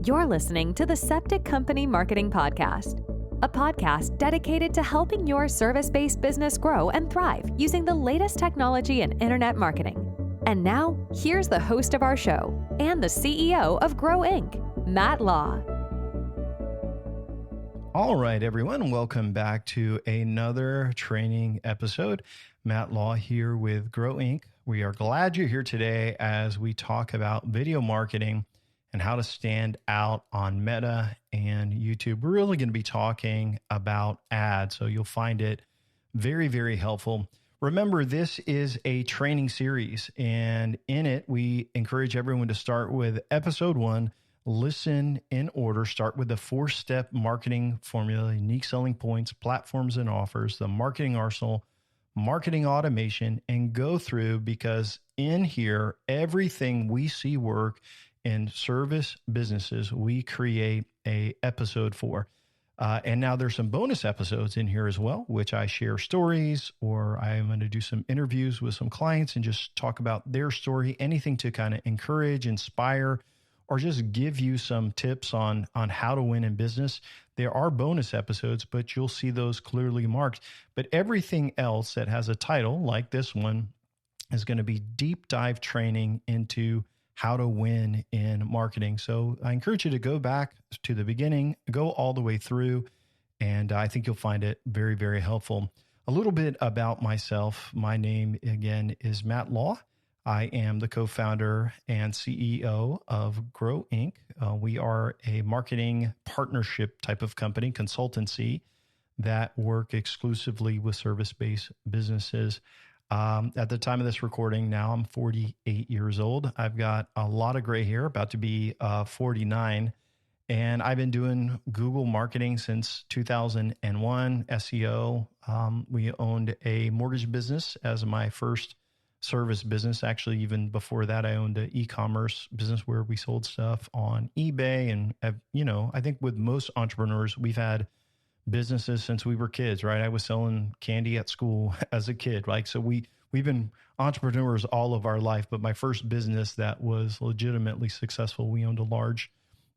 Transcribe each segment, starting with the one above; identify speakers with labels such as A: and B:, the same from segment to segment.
A: You're listening to the Septic Company Marketing Podcast, a podcast dedicated to helping your service-based business grow and thrive using the latest technology in internet marketing. And now, here's the host of our show and the CEO of Grow Inc., Matt Law.
B: All right, everyone, welcome back to another training episode. Matt Law here with Grow Inc. We are glad you're here today as we talk about video marketing and how to stand out on Meta and YouTube. We're really going to be talking about ads, so you'll find it very, very helpful. Remember, this is a training series, and in it, we encourage everyone to start with episode 1, listen in order, start with the 4-step marketing formula, unique selling points, platforms and offers, the marketing arsenal, marketing automation, and go through, because in here, everything we see work in service businesses, we create a episode for. And now there's some bonus episodes in here as well, which I share stories, or I am going to do some interviews with some clients and just talk about their story, anything to kind of encourage, inspire, or just give you some tips on how to win in business. There are bonus episodes, but you'll see those clearly marked. But everything else that has a title like this one is going to be deep dive training into how to win in marketing. So I encourage you to go back to the beginning, go all the way through, and I think you'll find it very, very helpful. A little bit about myself. My name, again, is Matt Law. I am the co-founder and CEO of Grow Inc. We are a marketing partnership type of company, consultancy, that work exclusively with service-based businesses. At the time of this recording, now I'm 48 years old. I've got a lot of gray hair, about to be 49. And I've been doing Google marketing since 2001, SEO. We owned a mortgage business as my first service business. Actually, even before that, I owned an e-commerce business where we sold stuff on eBay. And, I think with most entrepreneurs, we've had businesses since we were kids, right? I was selling candy at school as a kid. So we've been entrepreneurs all of our life, but my first business that was legitimately successful, we owned a large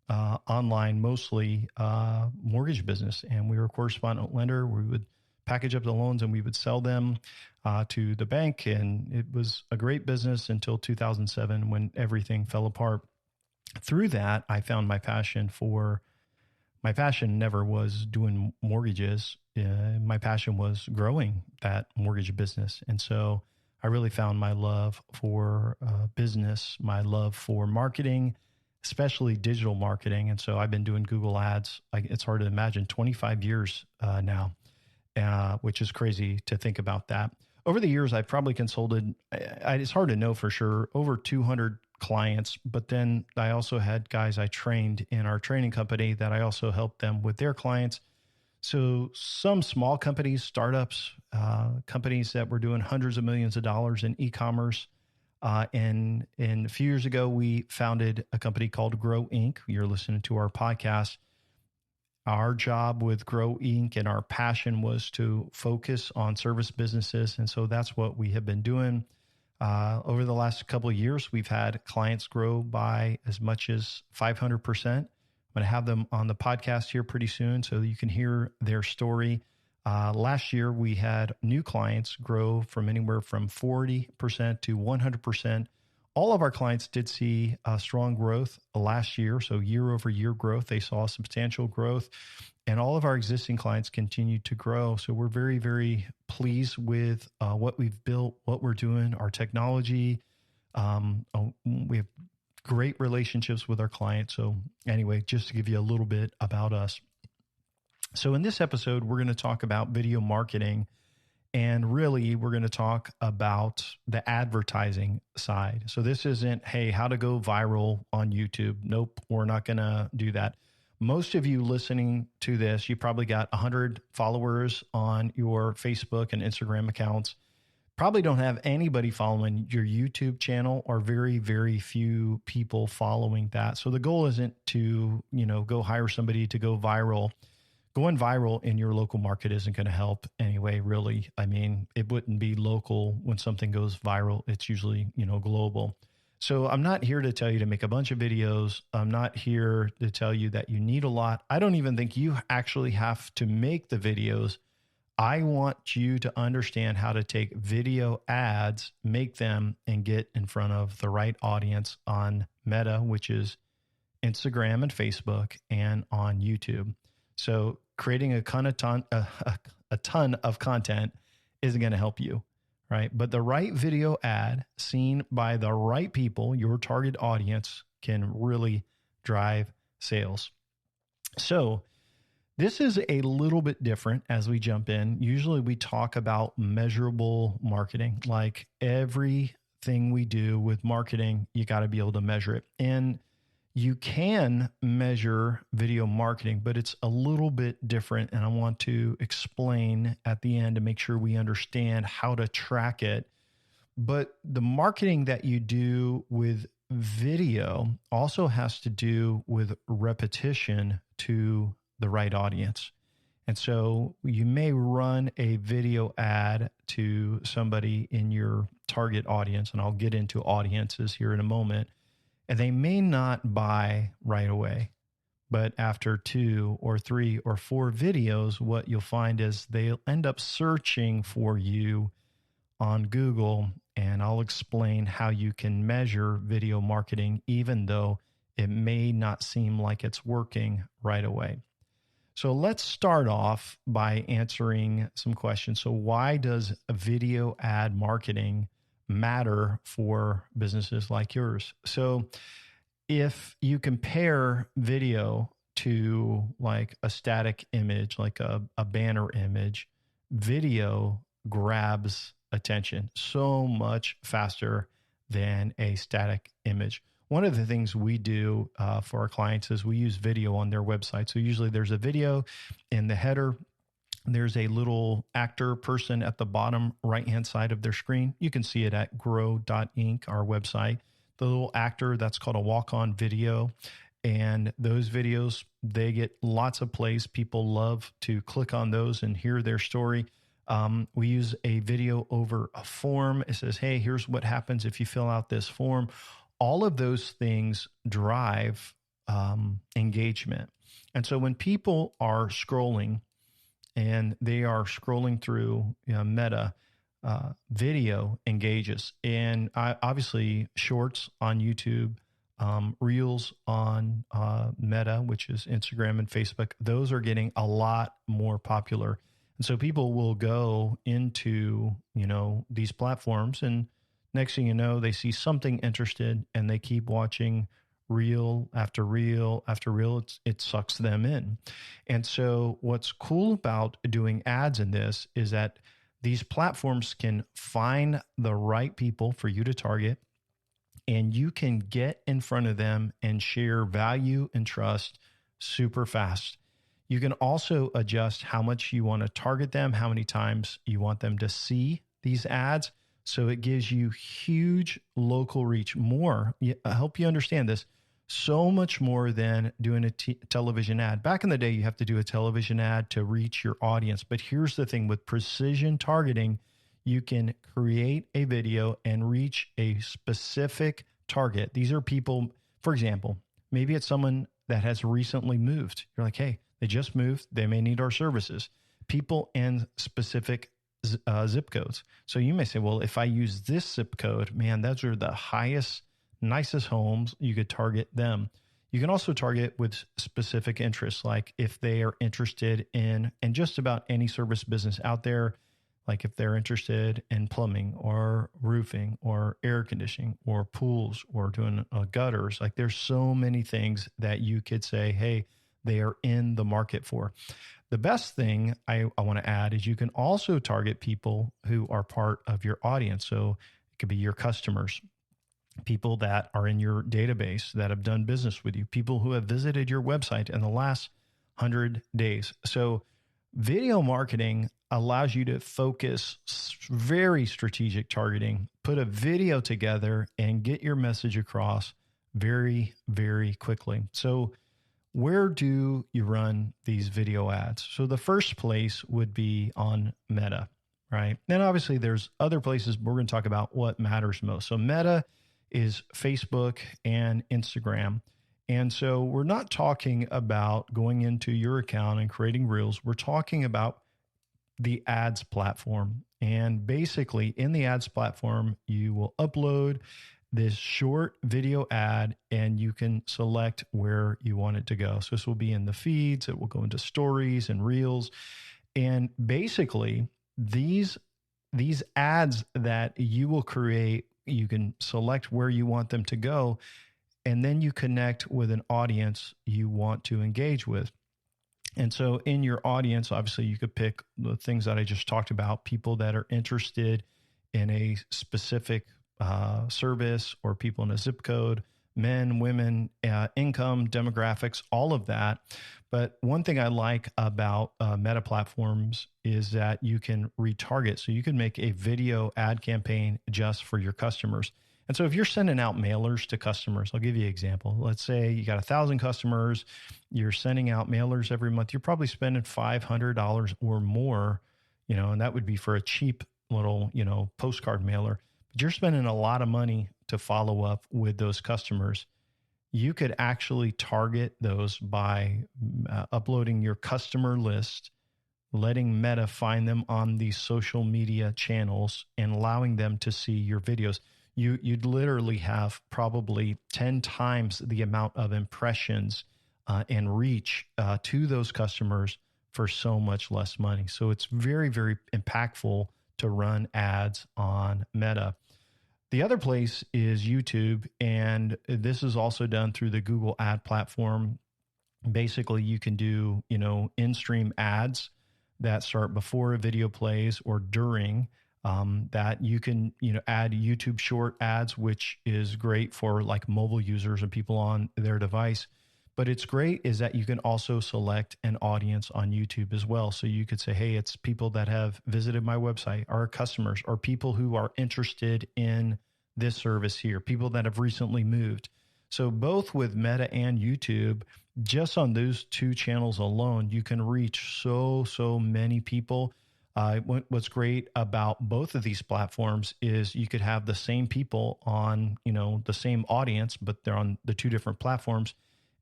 B: online, mostly mortgage business, and we were a correspondent lender. We would package up the loans and we would sell them to the bank, and it was a great business until 2007 when everything fell apart. Through that, I found my passion never was doing mortgages. My passion was growing that mortgage business. And so I really found my love for business, my love for marketing, especially digital marketing. And so I've been doing Google Ads, it's hard to imagine, 25 years now, which is crazy to think about that. Over the years, I've probably consulted, it's hard to know for sure, over 200 clients, but then I also had guys I trained in our training company that I also helped them with their clients. So some small companies, startups, companies that were doing hundreds of millions of dollars in e-commerce. And a few years ago, we founded a company called Grow Inc. You're listening to our podcast. Our job with Grow Inc. and our passion was to focus on service businesses. And so that's what we have been doing. Over the last couple of years, we've had clients grow by as much as 500%. I'm going to have them on the podcast here pretty soon so you can hear their story. Last year, we had new clients grow from anywhere from 40% to 100%. All of our clients did see strong growth last year. So year over year growth, they saw substantial growth. And all of our existing clients continued to grow. So we're very, very pleased with what we've built, what we're doing, our technology. We have great relationships with our clients. So anyway, just to give you a little bit about us. So in this episode, we're going to talk about video marketing. And really, we're going to talk about the advertising side. So this isn't, hey, how to go viral on YouTube. Nope, we're not going to do that. Most of you listening to this, you probably got 100 followers on your Facebook and Instagram accounts. Probably don't have anybody following your YouTube channel, or very, very few people following that. So the goal isn't to, go hire somebody to go viral. Going viral in your local market isn't going to help anyway, really. I mean, it wouldn't be local when something goes viral. It's usually, global. So I'm not here to tell you to make a bunch of videos. I'm not here to tell you that you need a lot. I don't even think you actually have to make the videos. I want you to understand how to take video ads, make them, and get in front of the right audience on Meta, which is Instagram and Facebook, and on YouTube. So creating a ton of content isn't going to help you, right? But the right video ad seen by the right people, your target audience, can really drive sales. So this is a little bit different as we jump in. Usually we talk about measurable marketing. Like everything we do with marketing, you got to be able to measure it. And you can measure video marketing, but it's a little bit different. And I want to explain at the end to make sure we understand how to track it. But the marketing that you do with video also has to do with repetition to the right audience. And so you may run a video ad to somebody in your target audience, and I'll get into audiences here in a moment, and they may not buy right away. But after 2 or 3 or 4 videos, what you'll find is they'll end up searching for you on Google, and I'll explain how you can measure video marketing, even though it may not seem like it's working right away. So let's start off by answering some questions. So why does video ad marketing matter for businesses like yours? So if you compare video to like a static image, like a banner image, video grabs attention so much faster than a static image. One of the things we do for our clients is we use video on their website. So usually there's a video in the header. There's a little actor person at the bottom right-hand side of their screen. You can see it at grow.inc, our website. The little actor, that's called a walk-on video. And those videos, they get lots of plays. People love to click on those and hear their story. We use a video over a form. It says, hey, here's what happens if you fill out this form. All of those things drive engagement. And so when people are scrolling and they are scrolling through Meta, video engages. And obviously shorts on YouTube, reels on Meta, which is Instagram and Facebook, those are getting a lot more popular. And so people will go into, these platforms, and next thing you know, they see something interested and they keep watching reel after reel after reel. It sucks them in. And so what's cool about doing ads in this is that these platforms can find the right people for you to target, and you can get in front of them and share value and trust super fast. You can also adjust how much you want to target them, how many times you want them to see these ads. So it gives you huge local reach, more. I hope you understand this. So much more than doing a television ad. Back in the day, you have to do a television ad to reach your audience. But here's the thing, with precision targeting, you can create a video and reach a specific target. These are people, for example, maybe it's someone that has recently moved. You're like, hey, they just moved. They may need our services. People in specific zip codes. So you may say, well, if I use this zip code, man, those are the highest, nicest homes. You could target them. You can also target with specific interests, like if they are interested in just about any service business out there, like if they're interested in plumbing or roofing or air conditioning or pools or doing gutters. Like there's so many things that you could say, hey, they are in the market for. The best thing I want to add is you can also target people who are part of your audience. So it could be your customers, people that are in your database that have done business with you, people who have visited your website in the last 100 days. So video marketing allows you to focus very strategic targeting, put a video together, and get your message across very, very quickly. So where do you run these video ads? So the first place would be on Meta, right? Then obviously there's other places, but we're going to talk about what matters most. So Meta is Facebook and Instagram. And so we're not talking about going into your account and creating reels. We're talking about the ads platform. And basically in the ads platform, you will upload this short video ad and you can select where you want it to go. So this will be in the feeds, it will go into stories and reels. And basically these ads that you will create, you can select where you want them to go, and then you connect with an audience you want to engage with. And so in your audience, obviously you could pick the things that I just talked about, people that are interested in a specific service, or people in a zip code, men, women, income, demographics, all of that. But one thing I like about Meta platforms is that you can retarget. So you can make a video ad campaign just for your customers. And so if you're sending out mailers to customers, I'll give you an example. Let's say you got 1,000 customers, you're sending out mailers every month. You're probably spending $500 or more, and that would be for a cheap little, postcard mailer. But you're spending a lot of money to follow up with those customers. You could actually target those by uploading your customer list, letting Meta find them on these social media channels, and allowing them to see your videos. You'd literally have probably 10 times the amount of impressions and reach to those customers for so much less money. So it's very, very impactful to run ads on Meta. The other place is YouTube, and this is also done through the Google ad platform. Basically, you can do, in-stream ads that start before a video plays or during. That you can, add YouTube short ads, which is great for like mobile users and people on their device. But it's great is that you can also select an audience on YouTube as well. So you could say, hey, it's people that have visited my website, our customers, or people who are interested in this service here, people that have recently moved. So both with Meta and YouTube, just on those two channels alone, you can reach so many people. What's great about both of these platforms is you could have the same people on, the same audience, but they're on the two different platforms,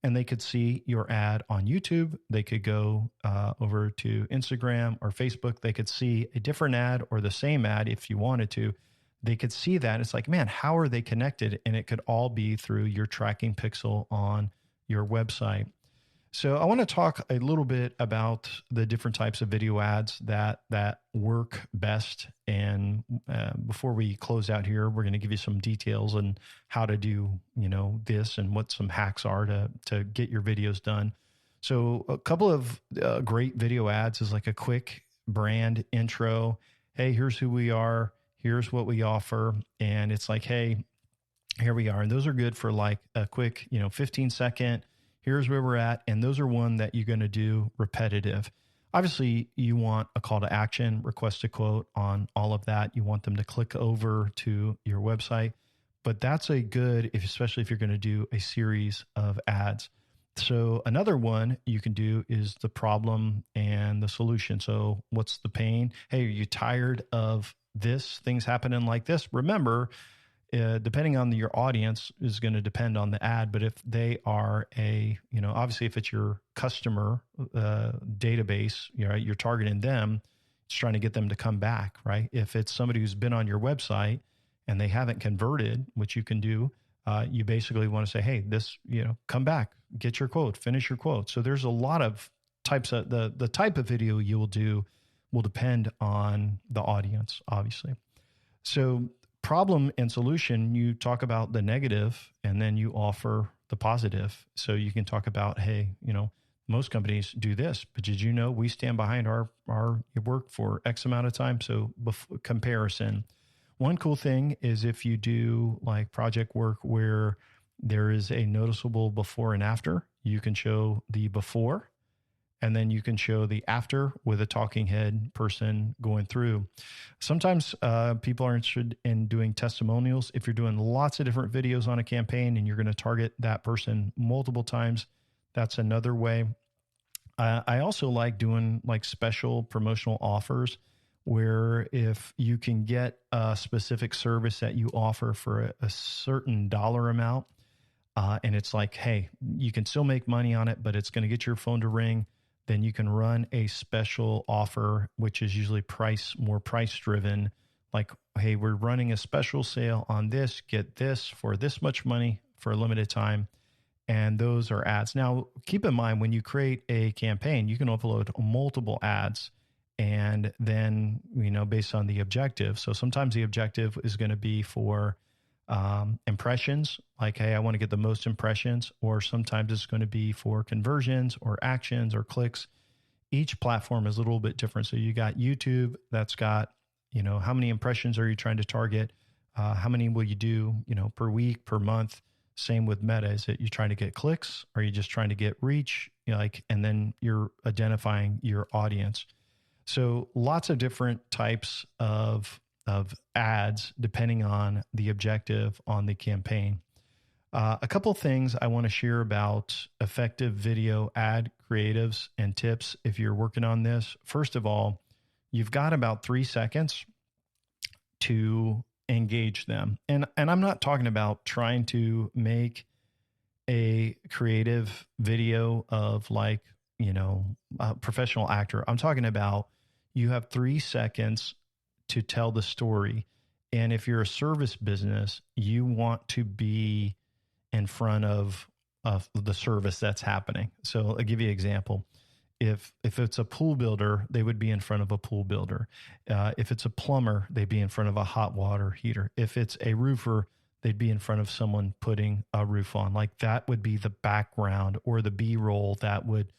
B: and they could see your ad on YouTube. They could go over to Instagram or Facebook. They could see a different ad or the same ad if you wanted to. They could see that. It's like, man, how are they connected? And it could all be through your tracking pixel on your website. So I want to talk a little bit about the different types of video ads that work best. And before we close out here, we're going to give you some details on how to do, this and what some hacks are to get your videos done. So a couple of great video ads is like a quick brand intro. Hey, here's who we are. Here's what we offer. And it's like, hey, here we are. And those are good for like a quick, 15-second. Here's where we're at. And those are one that you're going to do repetitive. Obviously, you want a call to action, request a quote on all of that. You want them to click over to your website. But that's a good, especially if you're going to do a series of ads. So another one you can do is the problem and the solution. So what's the pain? Hey, are you tired of this? Things happening like this? Remember, depending on your audience is going to depend on the ad. But if they are obviously if it's your customer database, you're targeting them, it's trying to get them to come back, right? If it's somebody who's been on your website and they haven't converted, which you can do, you basically want to say, hey, this, come back, get your quote, finish your quote. So there's a lot of types of the type of video you will do will depend on the audience, obviously. So problem and solution, you talk about the negative and then you offer the positive. So you can talk about, hey, most companies do this, but did you know we stand behind our work for X amount of time? So comparison. One cool thing is if you do like project work where there is a noticeable before and after, you can show the before and then you can show the after with a talking head person going through. Sometimes people are interested in doing testimonials. If you're doing lots of different videos on a campaign and you're going to target that person multiple times, that's another way. I also like doing like special promotional offers where if you can get a specific service that you offer for a certain dollar amount, and it's like, hey, you can still make money on it, but it's going to get your phone to ring, then you can run a special offer, which is usually more price driven. Like, hey, we're running a special sale on this, get this for this much money for a limited time. And those are ads. Now, keep in mind, when you create a campaign, you can upload multiple ads, and then, based on the objective. So sometimes the objective is going to be for impressions, like, hey, I want to get the most impressions, or sometimes it's going to be for conversions or actions or clicks. Each platform is a little bit different. So you got YouTube that's got, how many impressions are you trying to target? How many will you do, per week, per month? Same with Meta. Is it you trying to get clicks? Or are you just trying to get reach? And then you're identifying your audience. So lots of different types of ads depending on the objective on the campaign. A couple things I want to share about effective video ad creatives and tips if you're working on this. First of all, you've got about 3 seconds to engage them. And I'm not talking about trying to make a creative video of like, a professional actor. I'm talking about you have 3 seconds to tell the story. And if you're a service business, you want to be in front of the service that's happening. So I'll give you an example. If it's a pool builder, they would be in front of a pool builder. If it's a plumber, they'd be in front of a hot water heater. If it's a roofer, they'd be in front of someone putting a roof on. Like that would be the background or the B-roll that would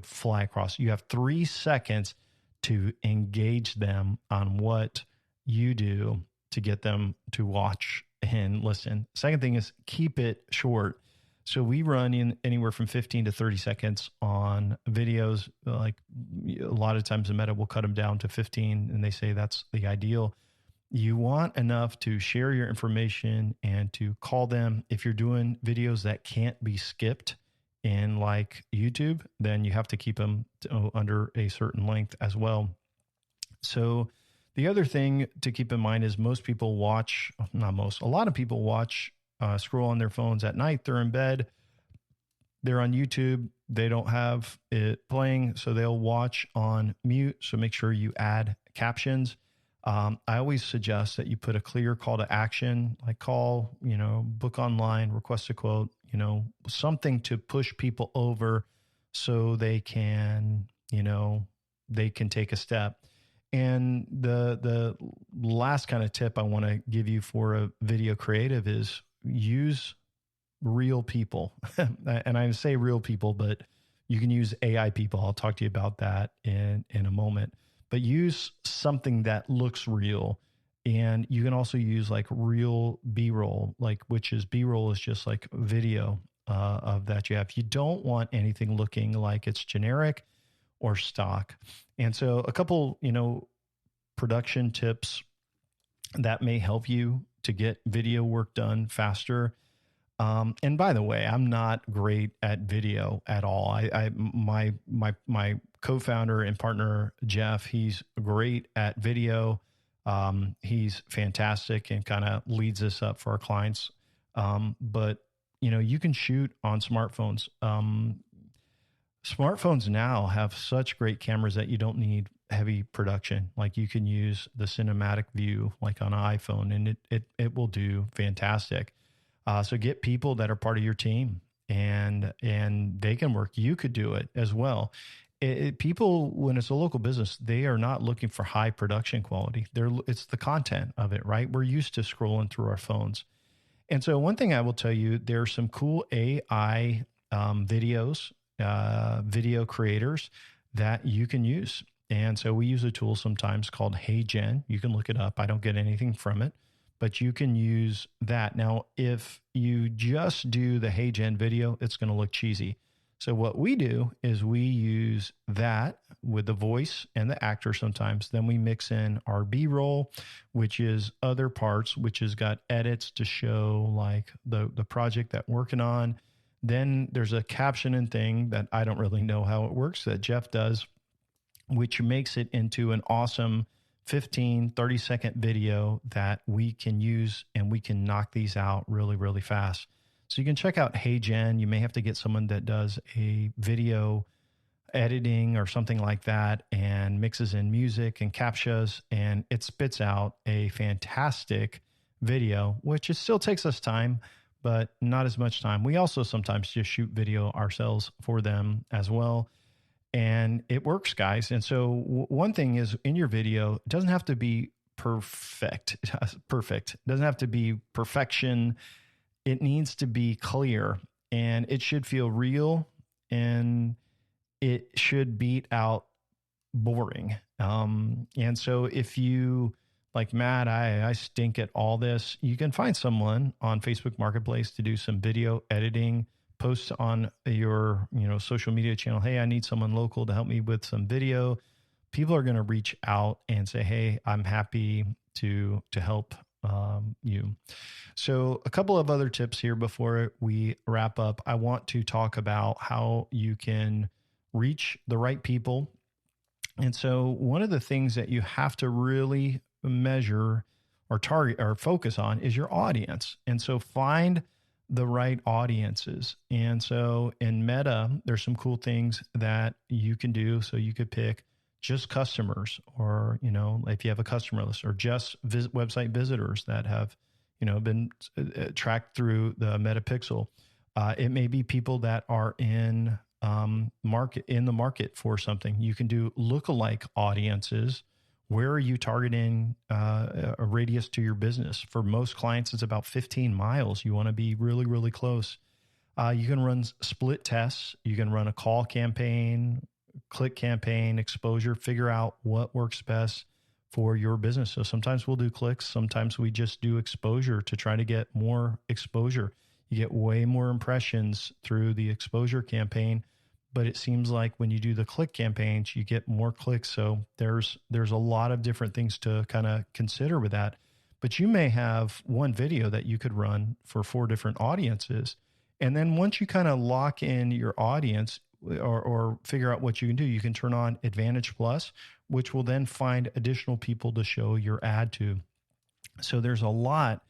B: fly across. You have 3 seconds to engage them on what you do to get them to watch and listen. Second thing is keep it short. So we run in anywhere from 15 to 30 seconds on videos. Like a lot of times the Meta will cut them down to 15 and they say that's the ideal. You want enough to share your information and to call them. If you're doing videos that can't be skipped in like YouTube, then you have to keep them under a certain length as well. So the other thing to keep in mind is a lot of people watch, scroll on their phones at night. They're in bed. They're on YouTube. They don't have it playing, so they'll watch on mute. So make sure you add captions. I always suggest that you put a clear call to action, like call, book online, request a quote, something to push people over so they can take a step. And the last kind of tip I want to give you for a video creative is use real people. And I say real people, but you can use AI people. I'll talk to you about that in a moment. But use something that looks real. And you can also use like real B-roll, which is B-roll is just like video of that you have. You don't want anything looking like it's generic or stock. And so a couple, production tips that may help you to get video work done faster. And by the way, I'm not great at video at all. My co-founder and partner, Jeff, he's great at video. He's fantastic and kind of leads us up for our clients. But you can shoot on smartphones. Smartphones now have such great cameras that you don't need heavy production. Like you can use the cinematic view like on an iPhone and it will do fantastic. So get people that are part of your team and they can work. You could do it as well. People, when it's a local business, they are not looking for high production quality. It's the content of it, right? We're used to scrolling through our phones. And so one thing I will tell you, there are some cool AI videos, video creators that you can use. And so we use a tool sometimes called HeyGen. You can look it up. I don't get anything from it, but you can use that. Now, if you just do the HeyGen video, it's going to look cheesy. So what we do is we use that with the voice and the actor sometimes. Then we mix in our B-roll, which is other parts, which has got edits to show like the project that we're working on. Then there's a captioning thing that I don't really know how it works that Jeff does, which makes it into an awesome 15, 30-second video that we can use, and we can knock these out really, really fast. So you can check out Hey Gen. You may have to get someone that does a video editing or something like that and mixes in music and captchas, and it spits out a fantastic video, which it still takes us time, but not as much time. We also sometimes just shoot video ourselves for them as well. And it works, guys. And so one thing is, in your video, it doesn't have to be perfect. It doesn't have to be perfection. It needs to be clear, and it should feel real, and it should beat out boring. And so if you, like Matt, I stink at all this, you can find someone on Facebook Marketplace to do some video editing, post on your, social media channel. Hey, I need someone local to help me with some video. People are going to reach out and say, hey, I'm happy to help you. So a couple of other tips here before we wrap up. I want to talk about how you can reach the right people. And so one of the things that you have to really measure or target or focus on is your audience. And so find the right audiences. And so in Meta, there's some cool things that you can do. So you could pick just customers, or, if you have a customer list, or just website visitors that have, been tracked through the Meta Pixel. It may be people that are in the market for something. You can do lookalike audiences. Where are you targeting a radius to your business? For most clients, it's about 15 miles. You want to be really, really close. You can run split tests. You can run a call campaign, click campaign, exposure, figure out what works best for your business. So sometimes we'll do clicks. Sometimes we just do exposure to try to get more exposure. You get way more impressions through the exposure campaign, but it seems like when you do the click campaigns, you get more clicks. So there's a lot of different things to kind of consider with that. But you may have one video that you could run for 4 different audiences. And then once you kind of lock in your audience, or figure out what you can do, you can turn on Advantage Plus, which will then find additional people to show your ad to. So there's a lot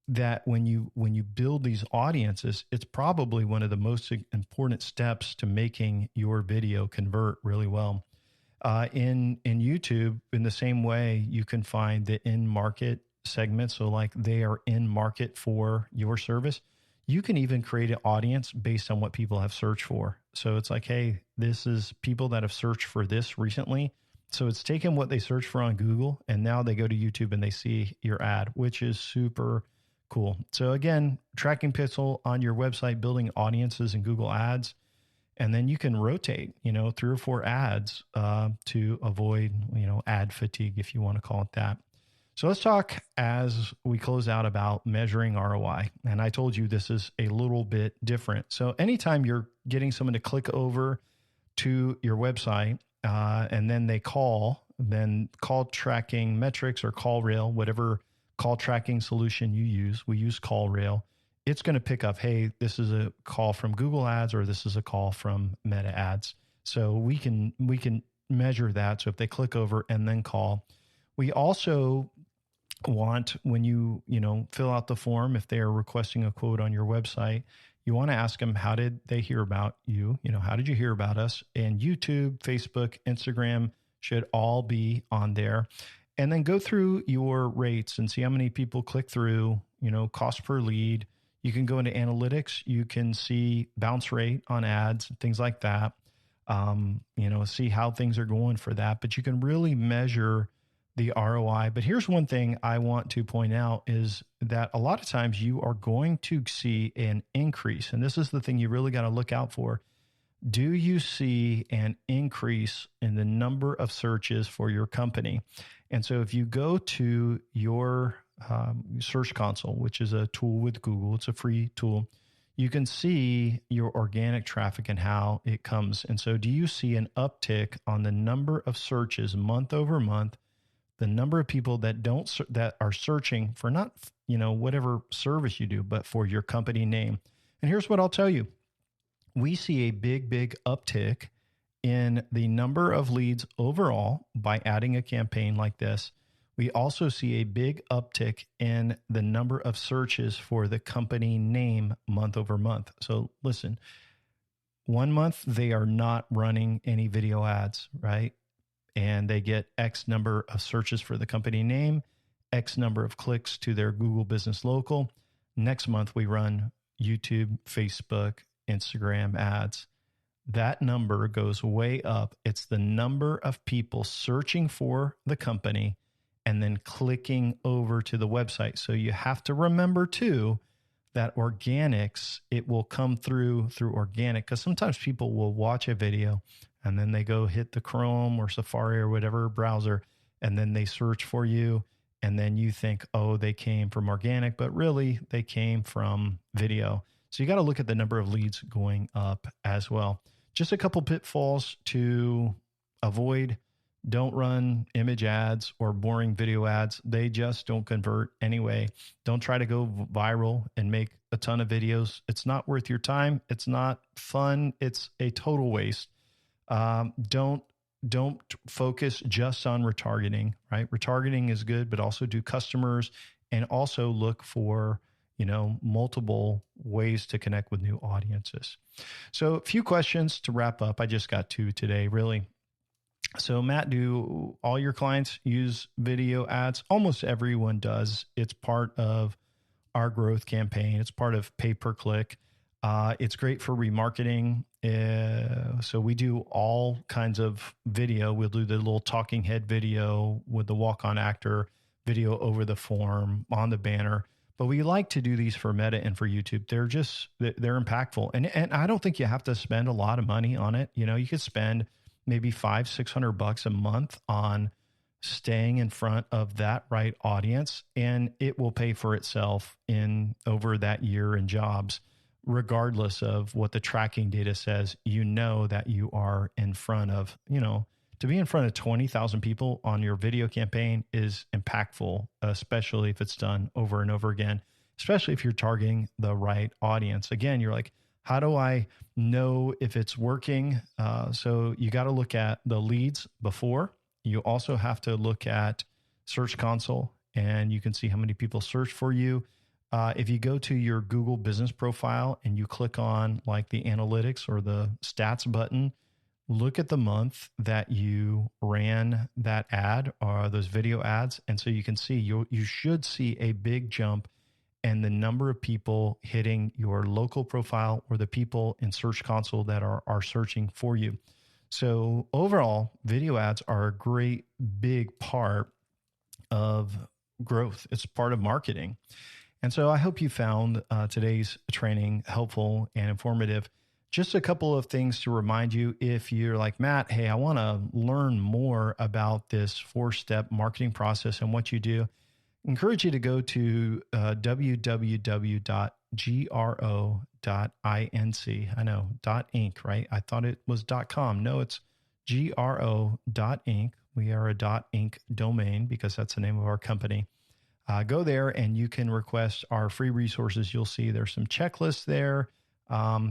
B: that when you build these audiences, it's probably one of the most important steps to making your video convert really well. In YouTube, in the same way, you can find the in-market segments. So like they are in market for your service. You can even create an audience based on what people have searched for. So it's like, hey, this is people that have searched for this recently. So it's taken what they searched for on Google, and now they go to YouTube and they see your ad, which is super cool. So again, tracking pixel on your website, building audiences in Google Ads, and then you can rotate, 3 or 4 ads to avoid, ad fatigue, if you want to call it that. So let's talk as we close out about measuring ROI. And I told you this is a little bit different. So anytime you're getting someone to click over to your website and then they then call tracking metrics or CallRail, whatever call tracking solution you use, we use CallRail. It's going to pick up, hey, this is a call from Google Ads, or this is a call from Meta Ads. So we can measure that. So if they click over and then call, we also want, when you fill out the form, if they are requesting a quote on your website, you want to ask them, how did they hear about you? How did you hear about us? And YouTube, Facebook, Instagram should all be on there. And then go through your rates and see how many people click through, cost per lead. You can go into analytics. You can see bounce rate on ads, things like that. See how things are going for that. But you can really measure the ROI. But here's one thing I want to point out is that a lot of times you are going to see an increase. And this is the thing you really got to look out for. Do you see an increase in the number of searches for your company? And so if you go to your Search Console, which is a tool with Google, it's a free tool, you can see your organic traffic and how it comes. And so do you see an uptick on the number of searches month over month, the number of people that are searching for not, whatever service you do, but for your company name? And here's what I'll tell you. We see a big uptick in the number of leads overall by adding a campaign like this. We also see a big uptick in the number of searches for the company name month over month. So listen, 1 month, they are not running any video ads, right? And they get X number of searches for the company name, X number of clicks to their Google Business Local. Next month, we run YouTube, Facebook, Instagram ads. That number goes way up. It's the number of people searching for the company and then clicking over to the website. So you have to remember too, that organics, it will come through organic, because sometimes people will watch a video and then they go hit the Chrome or Safari or whatever browser, and then they search for you. And then you think, oh, they came from organic, but really they came from video. So you got to look at the number of leads going up as well. Just a couple pitfalls to avoid. Don't run image ads or boring video ads. They just don't convert anyway. Don't try to go viral and make a ton of videos. It's not worth your time. It's not fun. It's a total waste. Don't focus just on retargeting, right? Retargeting is good, but also do customers and also look for, multiple ways to connect with new audiences. So a few questions to wrap up. I just got 2 today, really. So Matt, do all your clients use video ads? Almost everyone does. It's part of our growth campaign. It's part of pay-per-click. It's great for remarketing. So we do all kinds of video. We'll do the little talking head video with the walk-on actor, video over the form, on the banner. But we like to do these for Meta and for YouTube. They're impactful. And I don't think you have to spend a lot of money on it. You could spend maybe $500-600 a month on staying in front of that right audience, and it will pay for itself over that year in jobs, regardless of what the tracking data says. That you are in front of, to be in front of 20,000 people on your video campaign is impactful, especially if it's done over and over again, especially if you're targeting the right audience. Again, you're like, how do I know if it's working? So you got to look at the leads before. You also have to look at Search Console, and you can see how many people search for you. If you go to your Google business profile and you click on like the analytics or the stats button, look at the month that you ran that ad or those video ads. And so you can see, you should see a big jump and the number of people hitting your local profile or the people in Search Console that are searching for you. So overall, video ads are a great big part of growth. It's part of marketing. And so I hope you found today's training helpful and informative. Just a couple of things to remind you, if you're like, Matt, hey, I want to learn more about this 4-step marketing process and what you do. Encourage you to go to www.gro.inc. I know, .inc, right? I thought it was .com. No, it's gro.inc. We are a .inc domain because that's the name of our company. Go there and you can request our free resources. You'll see there's some checklists there.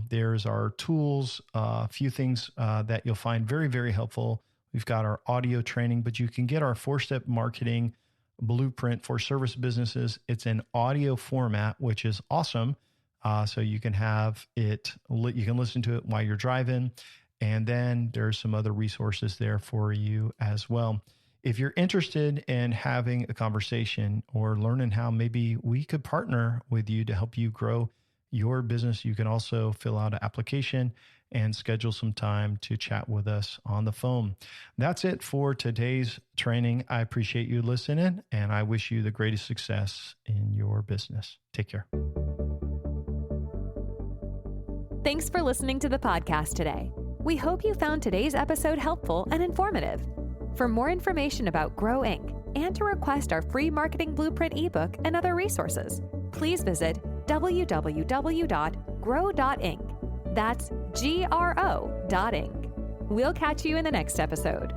B: There's our tools, a few things that you'll find very, very helpful. We've got our audio training, but you can get our 4-step marketing blueprint for service businesses. It's in audio format, which is awesome. So you can have it, you can listen to it while you're driving. And then there's some other resources there for you as well. If you're interested in having a conversation or learning how maybe we could partner with you to help you grow your business, you can also fill out an application and schedule some time to chat with us on the phone. That's it for today's training. I appreciate you listening, and I wish you the greatest success in your business. Take care.
A: Thanks for listening to the podcast today. We hope you found today's episode helpful and informative. For more information about Grow Inc. and to request our free marketing blueprint ebook and other resources, please visit www.grow.inc. That's GRO.inc. We'll catch you in the next episode.